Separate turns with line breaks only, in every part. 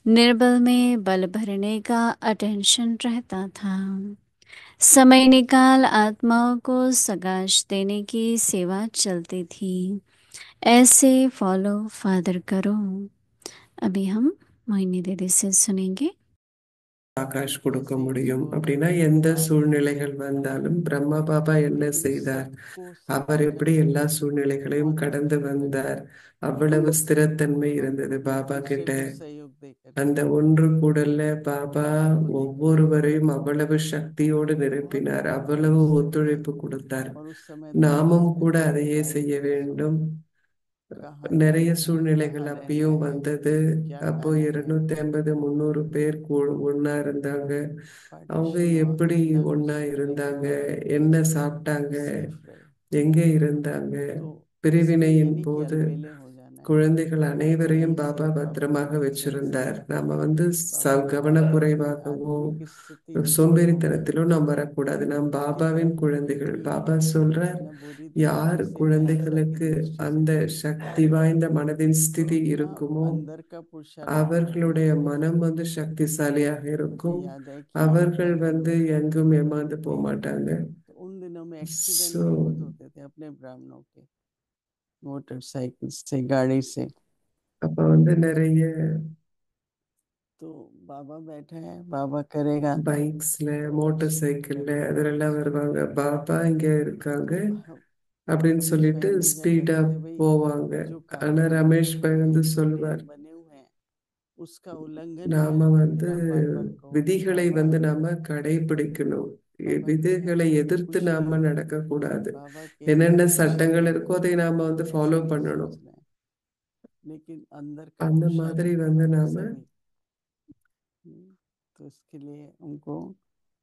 निर्बल में बल भरने का अटेंशन रहता था। समय निकाल आत्माओं को सगाश देने की सेवा चलती थी। ऐसे फॉलो फादर करो। अभी हम मोहिनी दीदी से सुनेंगे।
ஆகாஷ் கொடுக்க
जैसे
முடியும்
उनको
அப்படின்னா எந்த
आज
சூழ்நிலைகள் வந்தாலும் பிரம்மா பாபா என்ன
इन
செய்தார்?
सबको
அவர் எப்படி
सहायता
எல்லா சூழ்நிலைகளையும்
और
கடந்து
मदद
வந்தார்?
करके
அவ்வளவு ஸ்திரத்தன்மை இருந்தது பாபா
उसे
கிட்ட.
भी सहयोग दे करके
அந்த ஒன்று கூடல்ல பாபா
सबको लेकर
ஒவ்வொருவரையும் அவ்வளவு சக்தியோடு
बहुत
நிரப்பினார், அவ்வளவு
परिश्रम
ஒத்துழைப்பு
करके
கொடுத்தார்.
और उस समय
நாமும்
दरबार में
கூட
बहुत
அதையே செய்ய
क्राइसिस
வேண்டும்.
कहाँ
நிறைய
जाना है
சூழ்நிலைகள்
कहाँ रहना
அப்பயும்
है
வந்தது.
क्या
அப்போ
खाना है
250 300 பேர் ஒண்ணா இருந்தாங்க. அவங்க
पार्टीशन हुआ
எப்படி
कितना
ஒண்ணா
कुछ करने के
இருந்தாங்க,
बाद भी
என்ன சாப்பிட்டாங்க,
सेफ रहे।
எங்க இருந்தாங்க?
तो इसमें ये
பிரிவினையின்
नहीं कि
போது
अलबेले हो जाना है,
குழந்தைகள் அனைவரையும்
ऐसे
பாபா
बाबा
பத்திரமாக
बहुत जैसे
வச்சிருந்தார். நாம வந்து
बाबा बताते हैं कि
கவனக்குறைவாகவோ
आदमी की स्थिति विषम हो गई
சோம்பேறித்தனத்திலும் நாம் வரக்கூடாது. நாம்
कि
பாபாவின்
जब
குழந்தைகள்.
उनकी
பாபா சொல்றார்,
न बुरी दृष्टि
யார்
से न ऐसा की
குழந்தைகளுக்கு
दृष्टि से
அந்த சக்தி வாய்ந்த மனதின்
तो
ஸ்திதி
अपना
இருக்குமோ
अंदर का पुरुषार्थ दिखाना
அவர்களுடைய
चाहिए।
மனம் வந்து சக்திசாலியாக
मुझे
இருக்கும்.
याद है कि
அவர்கள்
ब्राह्मण
வந்து
लोग
எங்கும்
जब
ஏமாந்து
रहते
போக
थे
மாட்டாங்க.
तो उन दिनों में एक्सीडेंट
ஸோ
बहुत होते थे अपने ब्राह्मणों के, मोटरसाइकिल से गाड़ी से।
அப்ப வந்து நிறைய
तो बाबा बैठे हैं, बाबा करेगा।
பைக்ஸ்ல
तो
மோட்டார்
एक्सीडेंट
சைக்கிள்ல
करने के बाद
அதிலெல்லாம் வருவாங்க. பாபா இங்க இருக்காங்க
तो
அப்படின்னு
रमेश भाई
சொல்லிட்டு
हमेशा
ஸ்பீடா
कहते थे, भाई
போவாங்க.
जो
ஆனா
कानून
ரமேஷ் பாய் வந்து
जो
சொல்வார்,
नियम बने हुए हैं उसका उल्लंघन
நாம
किया
வந்து
मेरा पापा को
விதிகளை
बाबा
வந்து நாம கடைபிடிக்கணும்.
बाबा कहे
விதிகளை எதிர்த்து
कुछ
நாம
भी
நடக்க கூடாது.
बाबा कहे
என்னென்ன
कुछ भी
சட்டங்கள் இருக்கோ அதை நாம வந்து
ऐसा
ஃபாலோ
नहीं
பண்ணணும்.
सोचना है, लेकिन अंदर का
அந்த
पुरुषार्थ
மாதிரி வந்து
दिखाना
நாம
सभी। तो इसके लिए उनको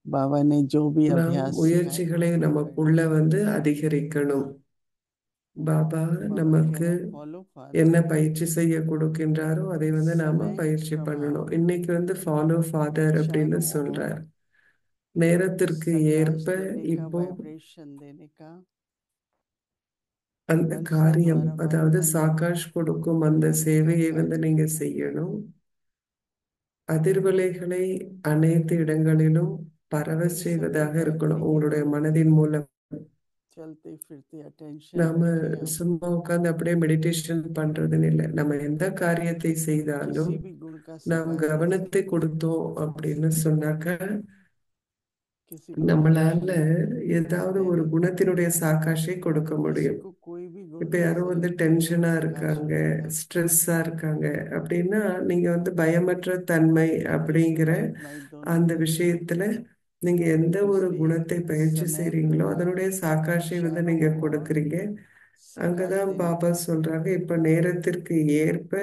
बाबा ने जो भी
நாம்
अभ्यास सिखाए
முயற்சிகளை
वो करना
நமக்குள்ள
है।
வந்து அதிகரிக்கணும். பாபா
बाबा कह
நமக்கு
रहे हैं फॉलो
என்ன
फादर,
பயிற்சி செய்ய கொடுக்கின்றாரோ அதை வந்து நாம
समय
பயிற்சி
प्रमाण
பண்ணணும். இன்னைக்கு வந்து ஃபாலோ ஃபாதர் அப்படின்னு
विचारों और
சொல்றார். நேரத்திற்கு
सकाश
ஏற்ப
देने का,
இப்போ
वाइब्रेशन देने का
அந்த
मंशा
காரியம்,
द्वारा बात
அதாவது
करना है।
சாகாஷ் கொடுக்கும் அந்த
मन का
சேவையை வந்து
कार्य
நீங்க
करना है।
செய்யணும். அதிர்வலைகளை அனைத்து இடங்களிலும் பரவ
क्योंकि सभी
செய்வதாக இருக்கணும்
गायत्री के
உங்களுடைய
दिन
மனதின் மூலம்.
चलते फिरते अटेंशन
நாம
करके हम
சும்மா उட்கார்ந்து அப்படியே மெடிடேஷன் பண்றதுன்னு இல்லை. நம்ம எந்த காரியத்தை செய்தாலும்
किसी भी गुण का
நாம்
सकाश दे
கவனத்தை
सकते हैं।
கொடுத்தோம் அப்படின்னு சொன்னாக்க
किसी को
நம்மளால
टेंशन
ஏதாவது ஒரு
देने को,
குணத்தினுடைய சாக்காஷை கொடுக்க
किसी
முடியும்.
को कोई भी गुण
இப்ப
का
யாரோ வந்து
सहयोग करके वो
டென்ஷனா
सकाश
இருக்காங்க,
मिलता है।
ஸ்ட்ரெஸ்ஸா இருக்காங்க அப்படின்னா நீங்க வந்து பயமற்ற தன்மை
विश्व
அப்படிங்கிற
लाइट माइट दोनों
அந்த
मिलते हैं।
விஷயத்துல நீங்க எந்த
तो
ஒரு
इसलिए
குணத்தை பயிற்சி
समय
செய்றீங்களோ
प्रमाण
அதனுடைய சாக்காஷை வந்து
विचारों
நீங்க
और
கொடுக்குறீங்க.
सकाश
அங்கதான்
देने
பாபா
का,
சொல்றாங்க, இப்ப நேரத்திற்கு ஏற்ப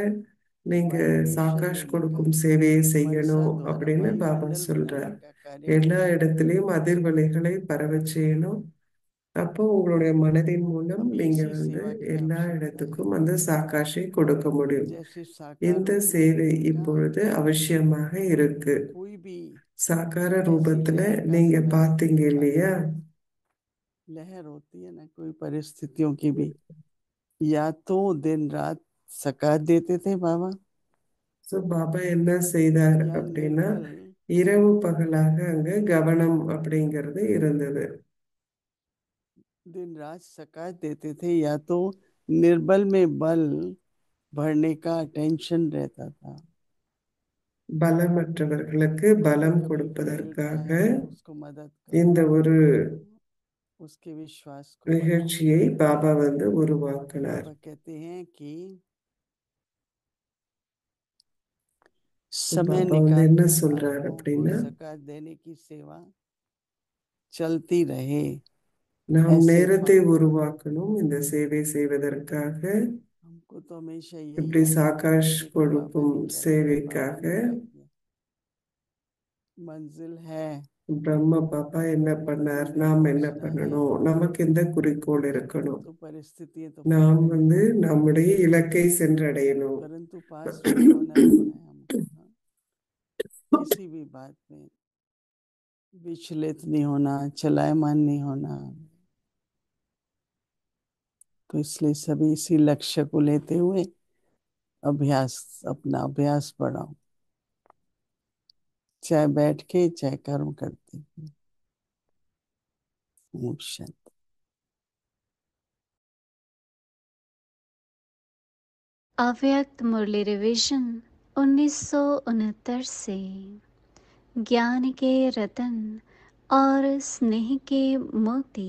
நீங்க
वाइब्रेशन
சாகாஷ்
देने का,
கொடுக்கும் சேவையை
मनसा
செய்யணும்
द्वारा
அப்படின்னு பாபா
वायुमंडल बनाने
சொல்றார்.
का कार्य
எல்லா
करना है।
இடத்துலயும் அதிர்வலைகளை பரவச் செய்யணும். அப்போ உங்களுடைய மனதின் மூலம்
अभी
நீங்க
इसी
வந்து
सेवा की
எல்லா
आवश्यकता है।
இடத்துக்கும் அந்த சாக்காஷை கொடுக்க முடியும்.
जैसे साकार
இந்த
रूप में
சேவை
रहने का,
இப்பொழுது அவசியமாக இருக்கு.
कोई भी
சாக்கார
ऐसी
ரூபத்துல
लहर का
நீங்க
समय
பாத்தீங்க
आता
இல்லையா?
है, लहर होती है ना कोई परिस्थितियों की भी, या तो दिन रात सकाश देते थे बाबा,
ஸோ பாபா என்ன செய்தார்
या
அப்படின்னா
निर्बल
இரவு பகலாக அங்க கவனம் அப்படிங்கிறது இருந்தது.
दिन रात सकाश देते थे, या तो निर्बल में बल भरने का टेंशन रहता था।
பலமற்றவர்களுக்கு பலம்
कभी फेल रहा
கொடுப்பதற்காக
है तो उसको मदद करो,
இந்த ஒரு
उसके विश्वास को बढ़ाओ।
நிகழ்ச்சியை பாபா வந்து உருவாக்கினார்.
बाबा कहते हैं कि
So,
समय
பாபா வந்து
निकाल
என்ன
कर
சொல்றார்
आत्माओं को
அப்படின்னா,
सकाश देने की सेवा चलती रहे।
நாம்
ऐसे
நேரத்தை உருவாக்கணும் இந்த சேவை செய்வதற்காக.
हमको तो हमेशा यही
இப்படி
याद आता है
சாகாஷ்
कि भाई बाबा
கொடுக்கும்
ने क्या किया, बाबा
சேவைக்காக
ने क्या किया। मंजिल है,
பிரம்ம பாபா என்ன பண்ணார்,
मंजिल में
நாம் என்ன
पहुंचना है,
பண்ணணும், நமக்கு இந்த குறிக்கோள் இருக்கணும்.
तो परिस्थितियां तो
நாம்
फैलती
வந்து
रहेंगी,
நம்முடைய இலக்கை சென்றடையணும்.
परंतु पास में होना रहना है हमको। हाँ, किसी भी बात में विचलित नहीं होना, चलायमान नहीं होना। तो इसलिए सभी इसी लक्ष्य को लेते हुए अपना अभ्यास बढ़ाओ। चाहे बैठ के चाहे कर्म करते हुए। ओम शांति।
अव्यक्त मुरली रिवीजन 1969 से। ज्ञान के रतन और स्नेह के मोती।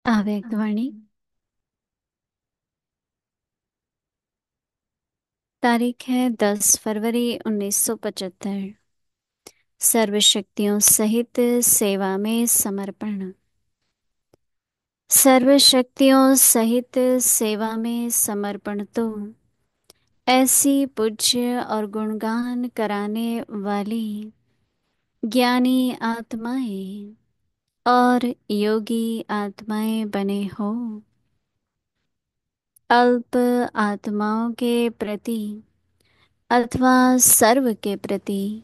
अव्यक्त वाणी तारीख है 10 फरवरी 1975। सर्वशक्तियों सहित सेवा में समर्पण। सर्वशक्तियों सहित सेवा में समर्पण तो ऐसी पूज्य और गुणगान कराने वाली ज्ञानी आत्माएं और योगी आत्माएं बने हो। अल्प आत्माओं के प्रति अथवा सर्व के प्रति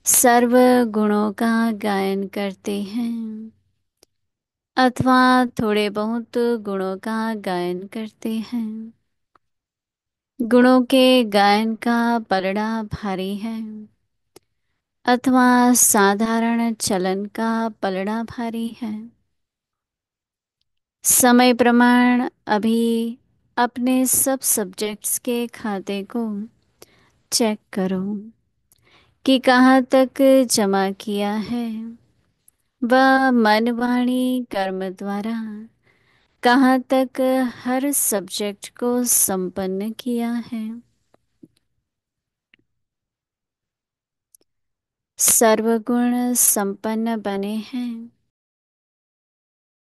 सर्व गुणों का गायन करते हैं अथवा थोड़े बहुत गुणों का गायन करते हैं। गुणों के गायन का पलड़ा भारी है अथवा साधारण चलन का पलड़ा भारी है। समय प्रमाण अभी अपने सब सब्जेक्ट्स के खाते को चेक करो कि कहाँ तक जमा किया है। वह मन वाणी कर्म द्वारा कहाँ तक हर सब्जेक्ट को संपन्न किया है। सर्वगुण संपन्न बने हैं